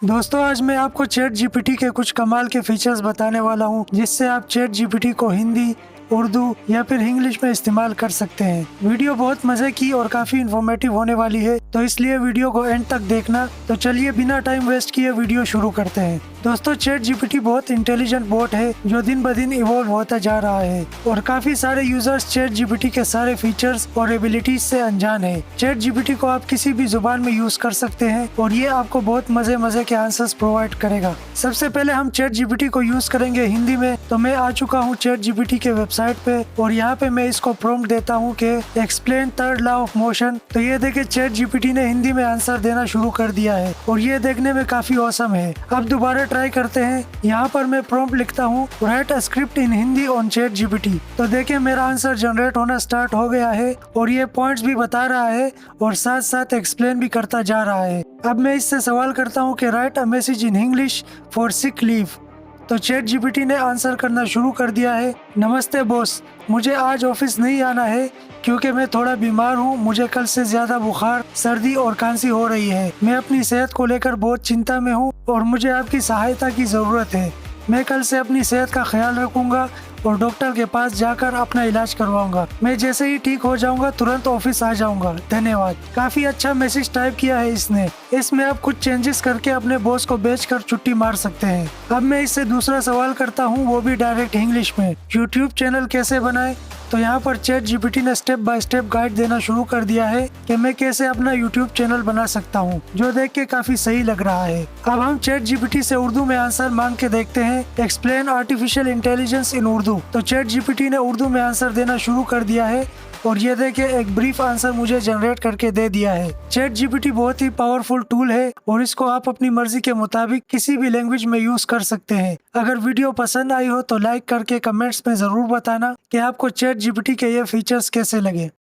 दोस्तों आज मैं आपको चैट जीपीटी के कुछ कमाल के फीचर्स बताने वाला हूं जिससे आप चैट जीपीटी को हिंदी, उर्दू या फिर इंग्लिश में इस्तेमाल कर सकते हैं। वीडियो बहुत मजे की और काफी इन्फॉर्मेटिव होने वाली है, तो इसलिए वीडियो को एंड तक देखना। तो चलिए बिना टाइम वेस्ट किए वीडियो शुरू करते हैं। दोस्तों चैट जीपीटी बहुत इंटेलिजेंट बोट है जो दिन ब दिन इवॉल्व होता जा रहा है और काफी सारे यूजर्स चैट जीपीटी के सारे फीचर्स और एबिलिटीज से अनजान है। चैट जीपीटी को आप किसी भी जुबान में यूज कर सकते हैं और ये आपको बहुत मजे के आंसर्स प्रोवाइड करेगा। सबसे पहले हम चैट जीपीटी को यूज करेंगे हिंदी में। तो मैं आ चुका हूँ चैट जीपीटी के वेबसाइट पे और यहाँ पे मैं इसको प्रॉम्प्ट देता हूँ कि explain third law of motion. तो ये देखे चैट जीपीटी ने हिंदी में आंसर देना शुरू कर दिया है और ये देखने में काफी औसम है। अब दोबारा ट्राई करते हैं। यहाँ पर मैं प्रॉम्प्ट लिखता हूँ right a script in Hindi on chat GPT. तो देखिए मेरा आंसर जनरेट होना स्टार्ट हो गया है और ये पॉइंट्स भी बता रहा है और साथ साथ एक्सप्लेन भी करता जा रहा है। अब मैं इससे सवाल करता हूँ कि right a message in English for sick leave. तो चैट जीपीटी ने आंसर करना शुरू कर दिया है। नमस्ते बॉस, मुझे आज ऑफिस नहीं आना है क्योंकि मैं थोड़ा बीमार हूँ। मुझे कल से ज्यादा बुखार, सर्दी और खांसी हो रही है। मैं अपनी सेहत को लेकर बहुत चिंता में हूँ और मुझे आपकी सहायता की जरूरत है। मैं कल से अपनी सेहत का ख्याल रखूंगा और डॉक्टर के पास जाकर अपना इलाज करवाऊंगा। मैं जैसे ही ठीक हो जाऊंगा तुरंत ऑफिस आ जाऊंगा। धन्यवाद। काफी अच्छा मैसेज टाइप किया है इसने। इसमें आप कुछ चेंजेस करके अपने बॉस को बेचकर छुट्टी मार सकते हैं। अब मैं इससे दूसरा सवाल करता हूँ, वो भी डायरेक्ट इंग्लिश में। यूट्यूब चैनल कैसे बनाए? तो यहाँ पर चैट जीपीटी ने स्टेप बाय स्टेप गाइड देना शुरू कर दिया है कि मैं कैसे अपना यूट्यूब चैनल बना सकता हूँ, जो देख के काफी सही लग रहा है। अब हम चैट जीपीटी से उर्दू में आंसर मांग के देखते हैं। एक्सप्लेन आर्टिफिशियल इंटेलिजेंस इन उर्दू। तो चैट जीपीटी ने उर्दू में आंसर देना शुरू कर दिया है और ये देखिए एक ब्रीफ आंसर मुझे जनरेट करके दे दिया है। चैट जीपीटी बहुत ही पावरफुल टूल है और इसको आप अपनी मर्जी के मुताबिक किसी भी लैंग्वेज में यूज कर सकते हैं। अगर वीडियो पसंद आई हो तो लाइक करके कमेंट्स में जरूर बताना कि आपको चैट जीपीटी के ये फीचर्स कैसे लगे।